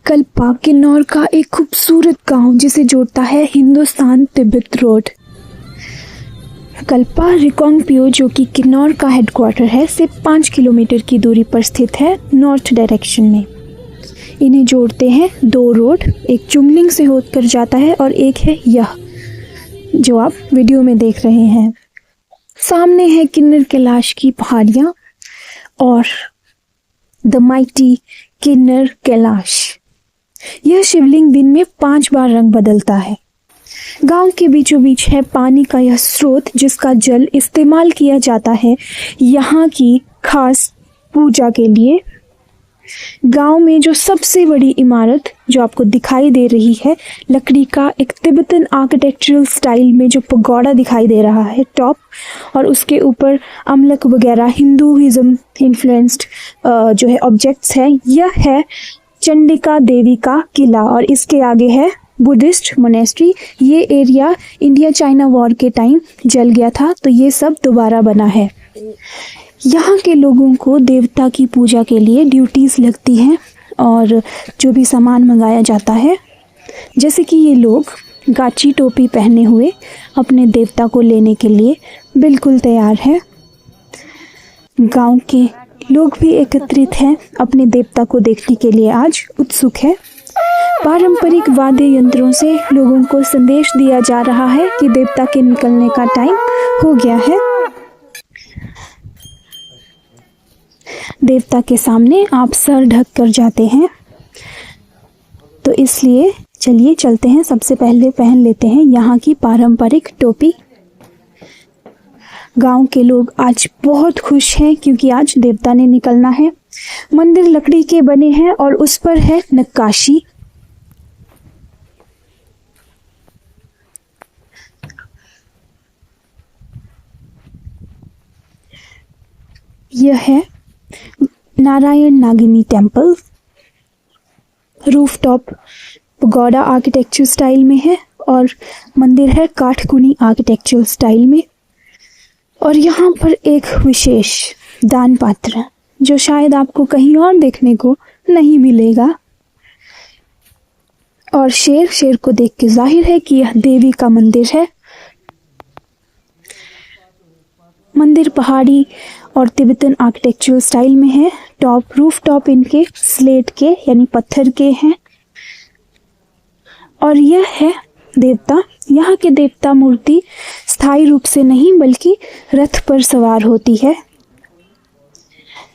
कल्पा किन्नौर का एक खूबसूरत गांव जिसे जोड़ता है हिंदुस्तान तिब्बत रोड। कल्पा रिकांगपिओ, जो कि किन्नौर का हेडक्वार्टर है, से 5 किलोमीटर की दूरी पर स्थित है नॉर्थ डायरेक्शन में। इन्हें जोड़ते हैं 2 रोड, एक चुंगलिंग से होकर जाता है और एक है यह जो आप वीडियो में देख रहे हैं। सामने है किन्नर कैलाश की पहाड़ियाँ और द माइटी किन्नर कैलाश। यह शिवलिंग दिन में 5 बार रंग बदलता है। गांव के बीचों बीच है पानी का यह स्रोत, जिसका जल इस्तेमाल किया जाता है यहाँ की खास पूजा के लिए। गांव में जो सबसे बड़ी इमारत जो आपको दिखाई दे रही है, लकड़ी का एक तिब्बतन आर्किटेक्चरल स्टाइल में जो पगोड़ा दिखाई दे रहा है टॉप, और उसके ऊपर अमलक वगैरह हिंदुइज्म इन्फ्लुएंस्ड जो है ऑब्जेक्ट्स हैं, यह है चंडिका देवी का किला। और इसके आगे है बुद्धिस्ट मोनेस्ट्री। ये एरिया इंडिया चाइना वॉर के टाइम जल गया था, तो ये सब दोबारा बना है। यहाँ के लोगों को देवता की पूजा के लिए ड्यूटीज़ लगती हैं और जो भी सामान मंगाया जाता है, जैसे कि ये लोग गाची टोपी पहने हुए अपने देवता को लेने के लिए बिल्कुल तैयार हैं। गांव के लोग भी एकत्रित हैं, अपने देवता को देखने के लिए आज उत्सुक है। पारंपरिक वाद्य यंत्रों से लोगों को संदेश दिया जा रहा है कि देवता के निकलने का टाइम हो गया है। देवता के सामने आप सर ढक कर जाते हैं, तो इसलिए चलिए चलते हैं। सबसे पहले पहन लेते हैं यहाँ की पारंपरिक टोपी। गांव के लोग आज बहुत खुश हैं क्योंकि आज देवता ने निकलना है। मंदिर लकड़ी के बने हैं और उस पर है नक्काशी। यह है Narayan Nagini temple. Rooftop pagoda architecture style में है और मंदिर है काठकुनी आर्किटेक्चरल स्टाइल में। और यहाँ पर एक विशेष दान पात्र जो शायद आपको कहीं और देखने को नहीं मिलेगा। और शेर को देख के जाहिर है कि यह देवी का मंदिर है। मंदिर पहाड़ी और तिब्बतन आर्किटेक्चरल स्टाइल में है। टॉप रूफ टॉप इनके स्लेट के यानी पत्थर के हैं। और यह है देवता। यहाँ के देवता मूर्ति स्थायी रूप से नहीं बल्कि रथ पर सवार होती है।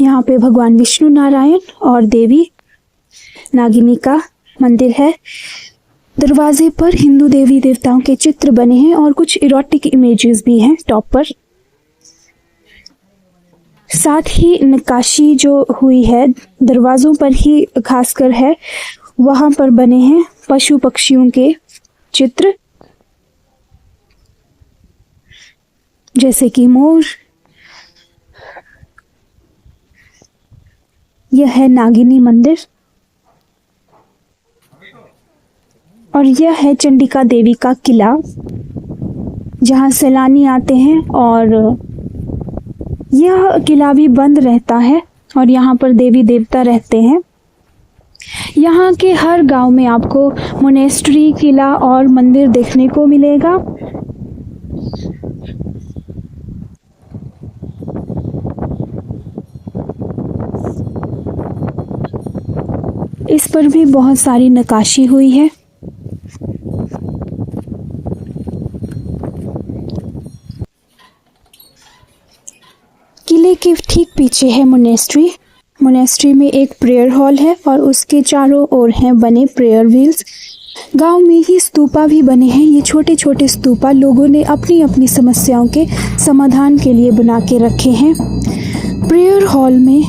यहाँ पे भगवान विष्णु नारायण और देवी नागिनी का मंदिर है। दरवाजे पर हिंदू देवी देवताओं के चित्र बने हैं और कुछ इरोटिक इमेजेस भी हैं टॉप पर। साथ ही नक्काशी जो हुई है दरवाजों पर ही खासकर है, वहां पर बने हैं पशु पक्षियों के चित्र, जैसे कि मोर। यह है नागिनी मंदिर और यह है चंडिका देवी का किला, जहां सैलानी आते हैं। और यह किला भी बंद रहता है और यहाँ पर देवी देवता रहते हैं। यहाँ के हर गांव में आपको मोनेस्ट्री, किला और मंदिर देखने को मिलेगा। इस पर भी बहुत सारी नक्काशी हुई है। किले के ठीक पीछे है मोनेस्ट्री। मोनेस्ट्री में एक प्रेयर हॉल है और उसके चारों ओर हैं बने प्रेयर व्हील्स। गांव में ही स्तूपा भी बने हैं। ये छोटे छोटे स्तूपा लोगों ने अपनी अपनी समस्याओं के समाधान के लिए बना के रखे हैं। प्रेयर हॉल में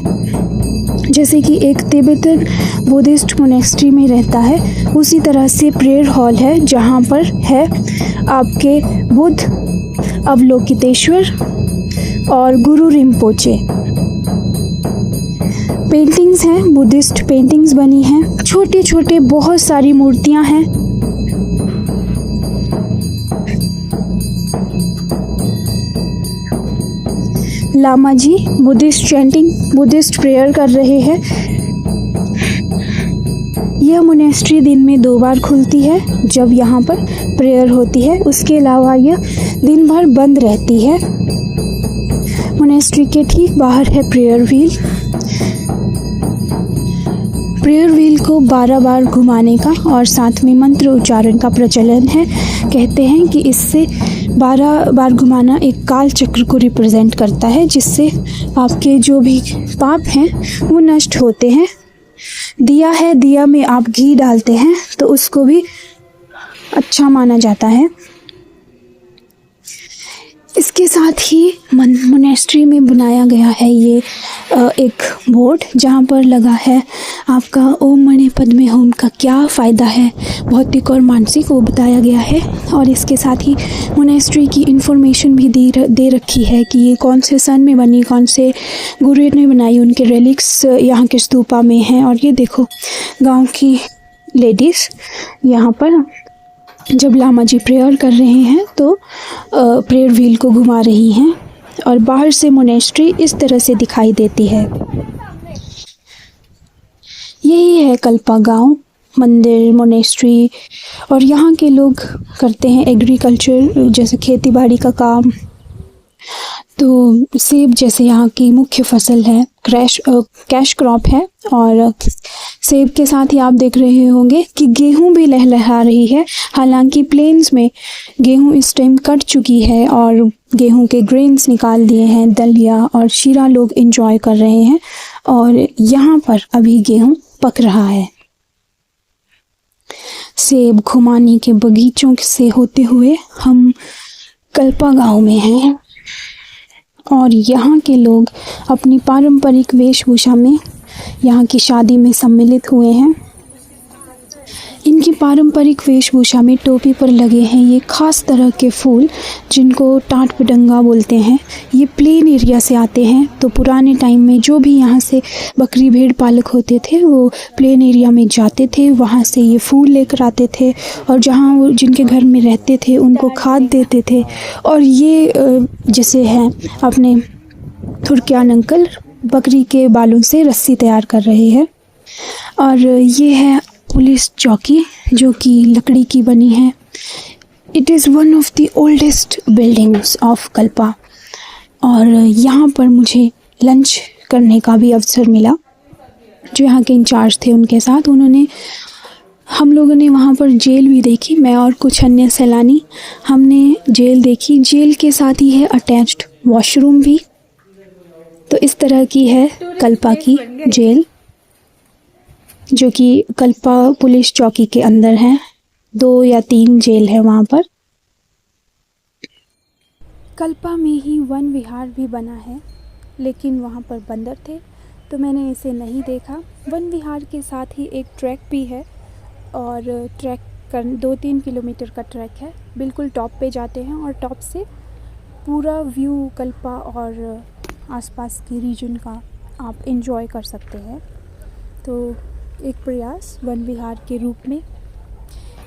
जैसे कि एक तिब्बतन बुद्धिस्ट मोनेस्ट्री में रहता है, उसी तरह से प्रेयर हॉल है जहाँ पर है आपके बुद्ध, अवलोकितेश्वर और गुरु रिम्पोचे। पेंटिंग्स हैं, बुद्धिस्ट पेंटिंग्स बनी हैं। छोटे छोटे बहुत सारी मूर्तियां हैं। लामा जी बुद्धिस्ट चैंटिंग, बुद्धिस्ट प्रेयर कर रहे हैं। यह मोनेस्ट्री दिन में 2 बार खुलती है जब यहाँ पर प्रेयर होती है, उसके अलावा यह दिन भर बंद रहती है। मोनेस्ट्री के ठीक बाहर है प्रेयर व्हील। प्रेयर व्हील को 12 बार घुमाने का और साथ में मंत्र उच्चारण का प्रचलन है। कहते हैं कि इससे 12 बार घुमाना एक काल चक्र को रिप्रेजेंट करता है, जिससे आपके जो भी पाप हैं वो नष्ट होते हैं। दिया है, दिया में आप घी डालते हैं तो उसको भी अच्छा माना जाता है। इसके साथ ही मोनेस्ट्री में बनाया गया है ये एक बोर्ड, जहाँ पर लगा है आपका ओम मणि पद्मे होम का क्या फ़ायदा है, भौतिक और मानसिक, वो बताया गया है। और इसके साथ ही मोनेस्ट्री की इन्फॉर्मेशन भी दे रखी है कि ये कौन से सन में बनी, कौन से गुरु ने बनाई, उनके रेलिक्स यहाँ के स्तूपा में हैं। और ये देखो गांव की लेडीज़ यहाँ पर जब लामा जी प्रेयर कर रहे हैं तो प्रेयर व्हील को घुमा रही हैं और बाहर से मोनेस्ट्री इस तरह से दिखाई देती है। यही है कल्पा गांव, मंदिर, मोनेस्ट्री। और यहाँ के लोग करते हैं एग्रीकल्चर, जैसे खेती बाड़ी का काम। तो सेब जैसे यहाँ की मुख्य फसल है, कैश क्रॉप है। और सेब के साथ ही आप देख रहे होंगे कि गेहूं भी लहलहा रही है। हालांकि प्लेन्स में गेहूं इस टाइम कट चुकी है और गेहूं के ग्रेन्स निकाल दिए हैं, दलिया और शीरा लोग एंजॉय कर रहे हैं। और यहाँ पर अभी गेहूं पक रहा है। सेब खुमानी के बगीचों से होते हुए हम कल्पा गांव में हैं और यहाँ के लोग अपनी पारंपरिक वेशभूषा में यहाँ की शादी में सम्मिलित हुए हैं। इनकी पारंपरिक वेशभूषा में टोपी पर लगे हैं ये खास तरह के फूल, जिनको टाट पडंगा बोलते हैं। ये प्लेन एरिया से आते हैं। तो पुराने टाइम में जो भी यहाँ से बकरी भेड़ पालक होते थे वो प्लेन एरिया में जाते थे, वहाँ से ये फूल लेकर आते थे और जहाँ वो जिनके घर में रहते थे उनको खाद देते थे। और ये जैसे हैं अपने थुरकियान अंकल बकरी के बालों से रस्सी तैयार कर रहे हैं। और ये है पुलिस चौकी जो कि लकड़ी की बनी है। It is one of the oldest buildings of Kalpa. और यहाँ पर मुझे लंच करने का भी अवसर मिला। जो यहाँ के इंचार्ज थे उनके साथ हम लोगों ने वहाँ पर जेल भी देखी। मैं और कुछ अन्य सैलानी हमने जेल देखी। जेल के साथ ही है अटैच्ड वॉशरूम भी। तो इस तरह की है कल्पा की जेल, जो कि कल्पा पुलिस चौकी के अंदर है। 2 या 3 जेल है वहाँ पर। कल्पा में ही वन विहार भी बना है, लेकिन वहाँ पर बंदर थे तो मैंने इसे नहीं देखा। वन विहार के साथ ही एक ट्रैक भी है और ट्रैक 2-3 किलोमीटर का ट्रैक है। बिल्कुल टॉप पे जाते हैं और टॉप से पूरा व्यू कल्पा और आसपास की रीजन का आप एंजॉय कर सकते हैं। तो एक प्रयास वन विहार के रूप में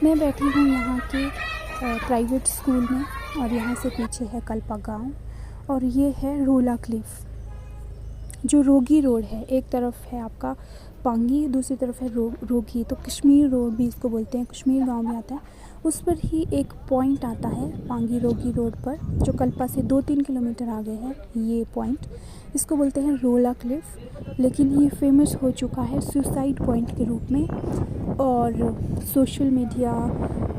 मैं बैठी हूँ यहाँ के प्राइवेट स्कूल में और यहाँ से पीछे है कल्पा गांव और ये है रोला क्लिफ, जो रोगी रोड है। एक तरफ है आपका पांगी, दूसरी तरफ है रोगी। तो कश्मीर रोड भी इसको बोलते हैं, कश्मीर गांव में आता है। उस पर ही एक पॉइंट आता है पांगी रोगी रोड पर, जो कल्पा से 2-3 किलोमीटर आगे है। ये पॉइंट इसको बोलते हैं रोला क्लिफ, लेकिन ये फेमस हो चुका है सुसाइड पॉइंट के रूप में। और सोशल मीडिया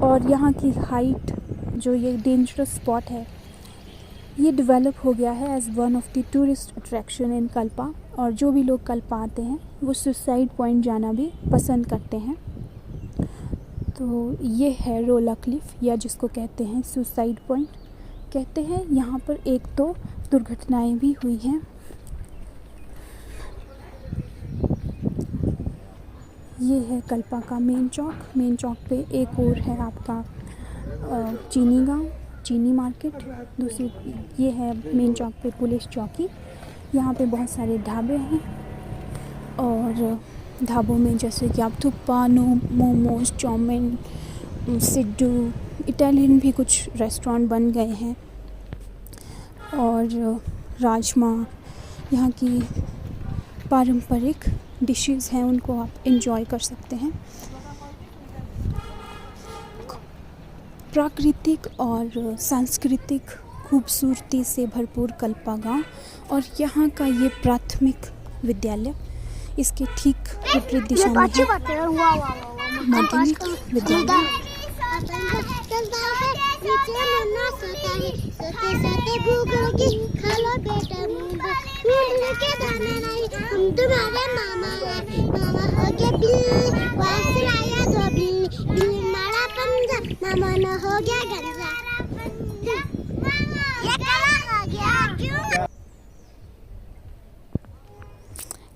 और यहाँ की हाइट, जो ये डेंजरस स्पॉट है, ये डेवलप हो गया है as one of the tourist attraction in Kalpa. और जो भी लोग कल्पा आते हैं वो सुसाइड पॉइंट जाना भी पसंद करते हैं। तो ये है रोला क्लिफ, या जिसको कहते हैं सुसाइड पॉइंट। कहते हैं यहाँ पर 1-2 दुर्घटनाएं भी हुई हैं। ये है कल्पा का मेन चौक। मेन चौक पे एक और है आपका चीनी गांव, चीनी मार्केट। दूसरी ये है मेन चौक पे पुलिस चौकी। यहाँ पे बहुत सारे ढाबे हैं और ढाबों में जैसे कि आप थुप्पा, मोमोज, चाउमीन, सिड्डू, इटालियन भी कुछ रेस्टोरेंट बन गए हैं। और राजमा यहाँ की पारंपरिक डिशेस हैं उनको आप एंजॉय कर सकते हैं। प्राकृतिक और सांस्कृतिक खूबसूरती से भरपूर कल्पा गांव और यहाँ का ये प्राथमिक विद्यालय, इसके ठीक विपरीत दिशा में है माध्यमिक विद्यालय।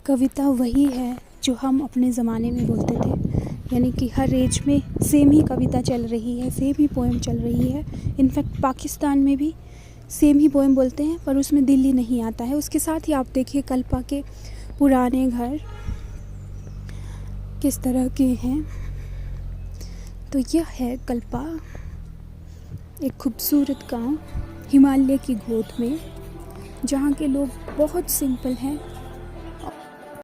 कविता वही है जो हम अपने ज़माने में बोलते थे, यानी कि हर एज में सेम ही कविता चल रही है, सेम ही पोएम चल रही है। इनफैक्ट पाकिस्तान में भी सेम ही पोएम बोलते हैं पर उसमें दिल्ली नहीं आता है। उसके साथ ही आप देखिए कल्पा के पुराने घर किस तरह के हैं। तो यह है कल्पा, एक खूबसूरत गांव हिमालय की गोद में, जहाँ के लोग बहुत सिंपल हैं